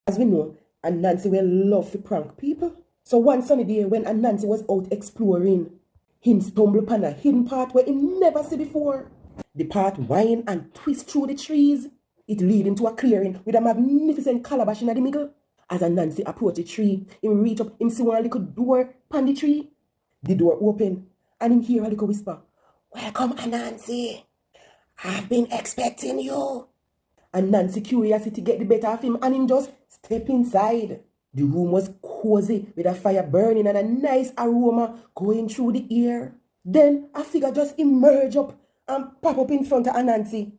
As we know, Anansi will love to prank people. So one sunny day when Anansi was out exploring, him stumbled upon a hidden path where he never see before. The path wind and twist through the trees. It lead him to a clearing with a magnificent calabash in the middle. As Anansi approached the tree, he reach up, him see one little door upon the tree. The door open, and him hear a little whisper, "Welcome, Anansi. I've been expecting you." And Nancy's curiosity get the better of him, and him just step inside. The room was cozy with a fire burning and a nice aroma going through the air. Then a figure just emerge up and pop up in front of Anansi.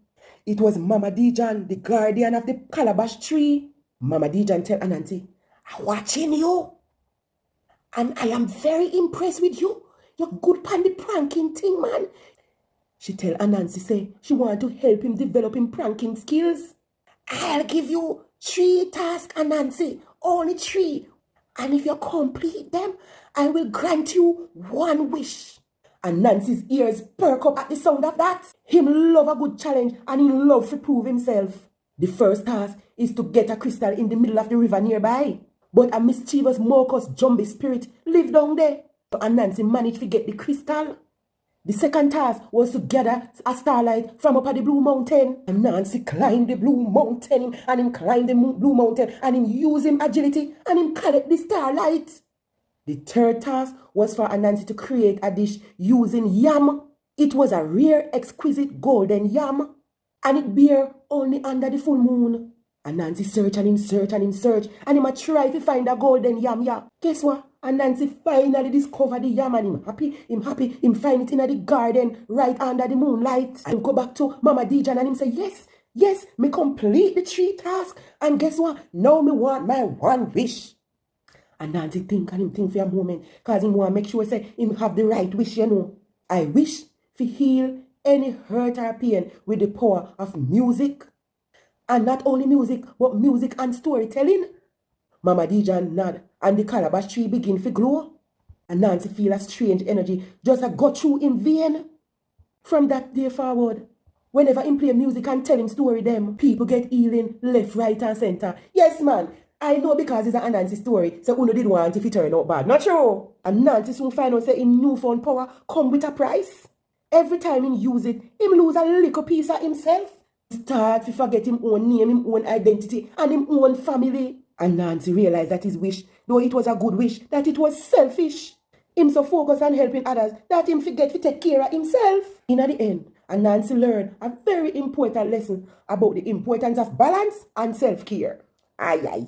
It was Mama Dijan, the guardian of the calabash tree. Mama Dijan tell Anansi, "I'm watching you, and I am very impressed with you. You're good pan the pranking thing, man." She tell Anansi say she want to help him develop him pranking skills. "I'll give you 3 tasks, Anansi, only 3. And if you complete them, I will grant you 1 wish." Anansi's ears perk up at the sound of that. Him love a good challenge and he love to prove himself. The first task is to get a crystal in the middle of the river nearby. But a mischievous Marcus Jumbie spirit live down there. So Anansi managed to get the crystal. The second task was to gather a starlight from up at the Blue Mountain. And Nancy climbed the Blue Mountain, and him climbed the Blue Mountain, and him use him agility, and him collect the starlight. The third task was for Anansi to create a dish using yam. It was a rare, exquisite golden yam, and it bear only under the full moon. Anansi search and him search and him search, and him a try to find a golden yam, yeah. Guess what? Anansi finally discovered the yam, and him happy, him find it in the garden right under the moonlight. And go back to Mama Dijan and him say, yes, me complete the 3 tasks, and guess what? Now me want my 1 wish. And Anansi think and him think for a moment, cause him want make sure say him have the right wish, you know. I wish to heal any hurt or pain with the power of music. And not only music, but music and storytelling. Mama Dijan nod, and the calabash tree begin to glow. And Nancy feel a strange energy just a go through in vein. From that day forward, whenever him play music and tell him story them, people get healing left, right, and center. Yes, man, I know because it's an Anansi story, so Uno did want if it turn out bad. Not true. And Nancy soon find out say him newfound power come with a price. Every time him use it, him lose a little piece of himself. Start to forget him own name, him own identity, and him own family. And Nancy realized that his wish, though it was a good wish, that it was selfish. Him so focused on helping others that him forget to take care of himself. In the end, and Nancy learned a very important lesson about the importance of balance and self-care. Ay, ay, ay.